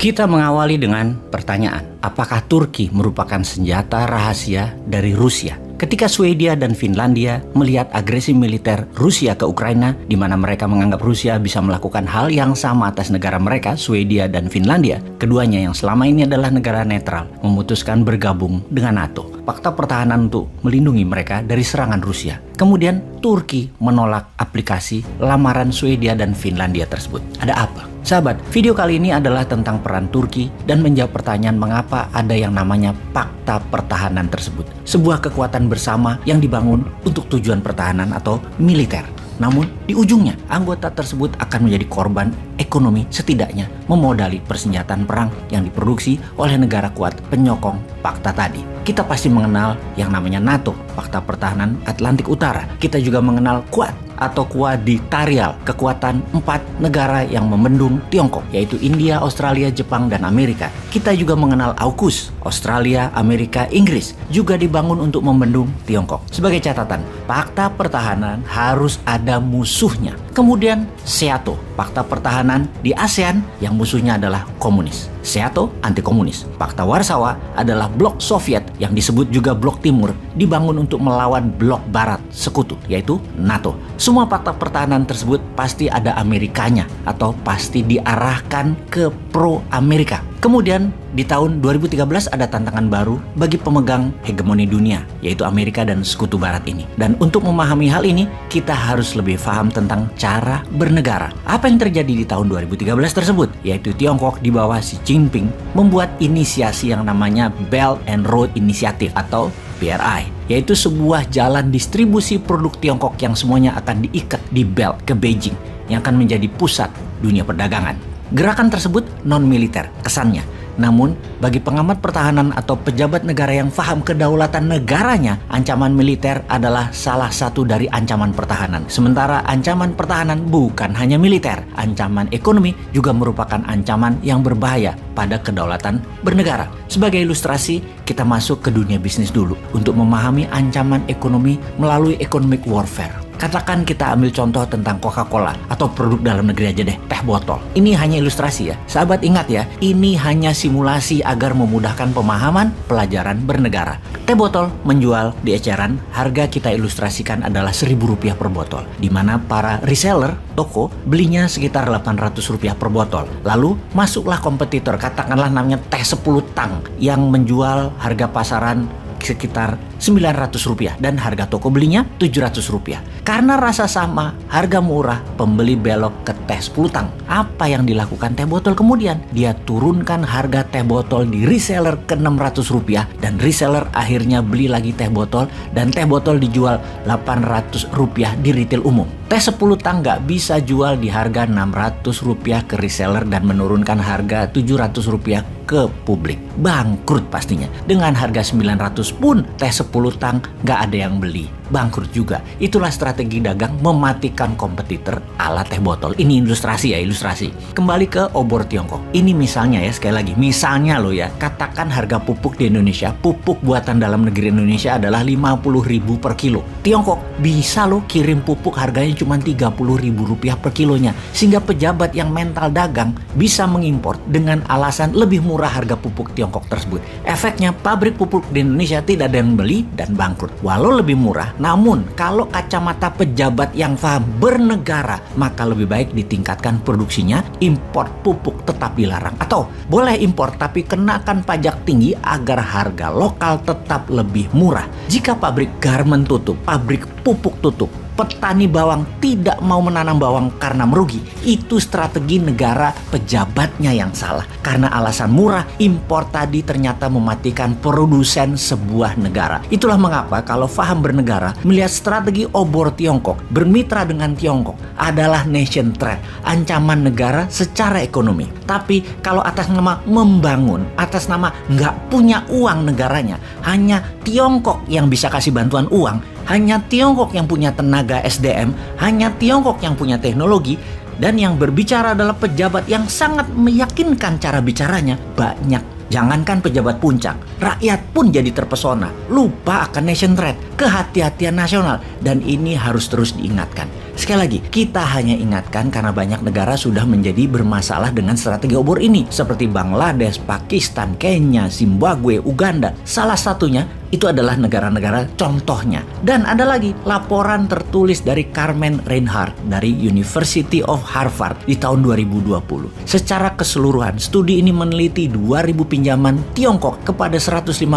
Kita mengawali dengan pertanyaan, apakah Turki merupakan senjata rahasia dari Rusia? Ketika Swedia dan Finlandia melihat agresi militer Rusia ke Ukraina, di mana mereka menganggap Rusia bisa melakukan hal yang sama atas negara mereka, Swedia dan Finlandia, keduanya yang selama ini adalah negara netral, memutuskan bergabung dengan NATO. Fakta pertahanan untuk melindungi mereka dari serangan Rusia. Kemudian Turki menolak aplikasi lamaran Swedia dan Finlandia tersebut. Ada apa? Sahabat, video kali ini adalah tentang peran Turki dan menjawab pertanyaan mengapa ada yang namanya Fakta Pertahanan tersebut. Sebuah kekuatan bersama yang dibangun untuk tujuan pertahanan atau militer. Namun, di ujungnya, anggota tersebut akan menjadi korban ekonomi setidaknya memodali persenjataan perang yang diproduksi oleh negara kuat penyokong fakta tadi. Kita pasti mengenal yang namanya NATO, Fakta Pertahanan Atlantik Utara. Kita juga mengenal Quad atau Quadrilateral, kekuatan 4 negara yang membendung Tiongkok, yaitu India, Australia, Jepang, dan Amerika. Kita juga mengenal AUKUS, Australia, Amerika, Inggris, juga dibangun untuk membendung Tiongkok. Sebagai catatan, fakta pertahanan harus ada musuhnya. Kemudian SEATO, fakta pertahanan di ASEAN yang musuhnya adalah komunis. SEATO anti komunis. Fakta Warsawa adalah blok Soviet yang disebut juga blok Timur, dibangun untuk melawan blok Barat sekutu, yaitu NATO. Semua fakta pertahanan tersebut pasti ada Amerikanya atau pasti diarahkan ke pro Amerika. Kemudian di tahun 2013 ada tantangan baru bagi pemegang hegemoni dunia, yaitu Amerika dan sekutu Barat ini. Dan untuk memahami hal ini, kita harus lebih paham tentang cara bernegara. Apa yang terjadi di tahun 2013 tersebut, yaitu Tiongkok di bawah Xi Jinping membuat inisiasi yang namanya Belt and Road Initiative atau BRI, yaitu sebuah jalan distribusi produk Tiongkok yang semuanya akan diikat di belt ke Beijing yang akan menjadi pusat dunia perdagangan. Gerakan tersebut non-militer kesannya, namun bagi pengamat pertahanan atau pejabat negara yang paham kedaulatan negaranya, ancaman militer adalah salah satu dari ancaman pertahanan. Sementara ancaman pertahanan bukan hanya militer, ancaman ekonomi juga merupakan ancaman yang berbahaya pada kedaulatan bernegara. Sebagai ilustrasi, kita masuk ke dunia bisnis dulu untuk memahami ancaman ekonomi melalui economic warfare. Katakan kita ambil contoh tentang Coca-Cola atau produk dalam negeri aja deh, teh botol. Ini hanya ilustrasi ya. Sahabat ingat ya, ini hanya simulasi agar memudahkan pemahaman pelajaran bernegara. Teh botol menjual di eceran, harga kita ilustrasikan adalah Rp1.000 per botol. Di mana para reseller, toko, belinya sekitar Rp800 per botol. Lalu masuklah kompetitor, katakanlah namanya teh 10 tang yang menjual harga pasaran sekitar Rp900 dan harga toko belinya Rp700. Karena rasa sama, harga murah, pembeli belok ke teh 10 tang. Apa yang dilakukan teh botol kemudian? Dia turunkan harga teh botol di reseller ke Rp600 dan reseller akhirnya beli lagi teh botol dan teh botol dijual Rp800 di retail umum. Teh 10 tang nggak bisa jual di harga Rp600 ke reseller dan menurunkan harga Rp700 ke publik. Bangkrut pastinya. Dengan harga Rp900 pun teh 10 tang nggak ada yang beli. Bangkrut juga. Itulah strategi dagang mematikan kompetitor ala teh botol. Ini ilustrasi ya, ilustrasi. Kembali ke obor Tiongkok. Ini misalnya ya, sekali lagi. Misalnya loh ya, katakan harga pupuk di Indonesia, pupuk buatan dalam negeri Indonesia adalah Rp50.000 per kilo. Tiongkok bisa loh kirim pupuk harganya cuma Rp30.000 per kilonya. Sehingga pejabat yang mental dagang bisa mengimpor dengan alasan lebih murah harga pupuk Tiongkok tersebut. Efeknya pabrik pupuk di Indonesia tidak ada yang beli dan bangkrut. Walau lebih murah, namun kalau kacamata pejabat yang paham bernegara, maka lebih baik ditingkatkan produksinya, impor pupuk tetap dilarang. Atau boleh impor tapi kenakan pajak tinggi agar harga lokal tetap lebih murah. Jika pabrik garmen tutup, pabrik pupuk tutup, petani bawang tidak mau menanam bawang karena merugi. Itu strategi negara pejabatnya yang salah. Karena alasan murah, impor tadi ternyata mematikan produsen sebuah negara. Itulah mengapa kalau paham bernegara, melihat strategi obor Tiongkok, bermitra dengan Tiongkok adalah nation threat, ancaman negara secara ekonomi. Tapi kalau atas nama membangun, atas nama nggak punya uang negaranya, hanya Tiongkok yang bisa kasih bantuan uang, hanya Tiongkok yang punya tenaga SDM, hanya Tiongkok yang punya teknologi, dan yang berbicara adalah pejabat yang sangat meyakinkan cara bicaranya, banyak Jangankan pejabat puncak, rakyat pun jadi terpesona, lupa akan nation threat, kehati-hatian nasional, dan ini harus terus diingatkan. Sekali lagi, kita hanya ingatkan karena banyak negara sudah menjadi bermasalah dengan strategi obor ini, seperti Bangladesh, Pakistan, Kenya, Zimbabwe, Uganda. Salah satunya itu adalah negara-negara contohnya. Dan ada lagi laporan tertulis dari Carmen Reinhart dari University of Harvard di tahun 2020. Secara keseluruhan, studi ini meneliti 2.000 pinjaman Tiongkok kepada 152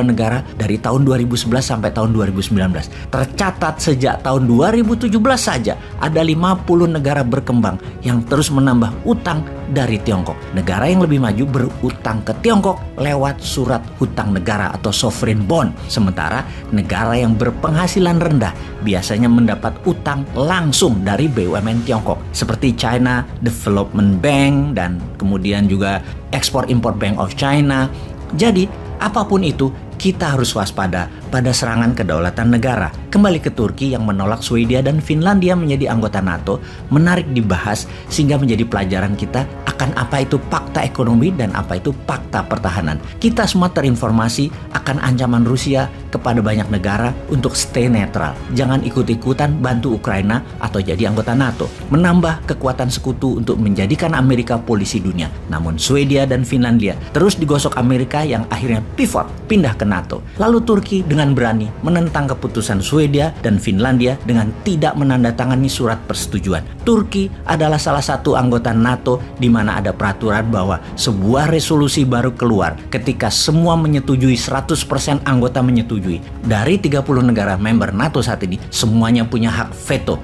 negara dari tahun 2011 sampai tahun 2019. Tercatat sejak tahun 2017 saja ada 50 negara berkembang yang terus menambah utang dari Tiongkok. Negara yang lebih maju berutang ke Tiongkok lewat surat hutang negara atau sovereign bond. Sementara negara yang berpenghasilan rendah biasanya mendapat utang langsung dari BUMN Tiongkok seperti China Development Bank dan kemudian juga Export-Import Bank of China. Jadi apapun itu, kita harus waspada pada serangan kedaulatan negara. Kembali ke Turki yang menolak Swedia dan Finlandia menjadi anggota NATO, menarik dibahas sehingga menjadi pelajaran kita akan apa itu fakta ekonomi dan apa itu fakta pertahanan. Kita semua terinformasi akan ancaman Rusia kepada banyak negara untuk stay netral. Jangan ikut-ikutan bantu Ukraina atau jadi anggota NATO. Menambah kekuatan sekutu untuk menjadikan Amerika polisi dunia. Namun Swedia dan Finlandia terus digosok Amerika yang akhirnya pivot, pindah ke NATO. Lalu Turki dengan berani menentang keputusan Swedia dan Finlandia dengan tidak menandatangani surat persetujuan. Turki adalah salah satu anggota NATO di mana ada peraturan bahwa sebuah resolusi baru keluar ketika semua menyetujui, 100% anggota menyetujui. Dari 30 negara member NATO saat ini, semuanya punya hak veto.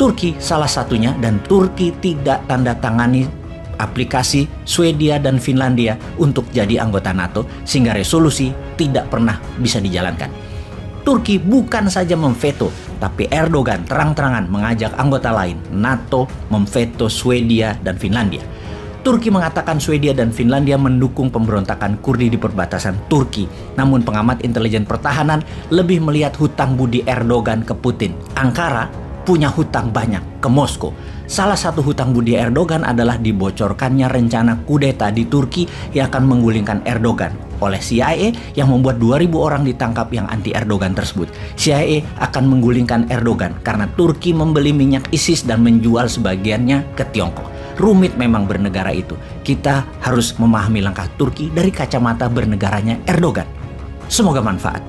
Turki salah satunya, dan Turki tidak tanda tangani aplikasi Swedia dan Finlandia untuk jadi anggota NATO sehingga resolusi tidak pernah bisa dijalankan. Turki bukan saja memveto, tapi Erdogan terang-terangan mengajak anggota lain NATO memveto Swedia dan Finlandia. Turki mengatakan Swedia dan Finlandia mendukung pemberontakan Kurdi di perbatasan Turki. Namun pengamat intelijen pertahanan lebih melihat hutang budi Erdogan ke Putin. Ankara punya hutang banyak ke Moskow. Salah satu hutang budi Erdogan adalah dibocorkannya rencana kudeta di Turki yang akan menggulingkan Erdogan oleh CIA yang membuat 2.000 orang ditangkap yang anti Erdogan tersebut. CIA akan menggulingkan Erdogan karena Turki membeli minyak ISIS dan menjual sebagiannya ke Tiongkok. Rumit memang bernegara itu. Kita harus memahami langkah Turki dari kacamata bernegaranya Erdogan. Semoga manfaat.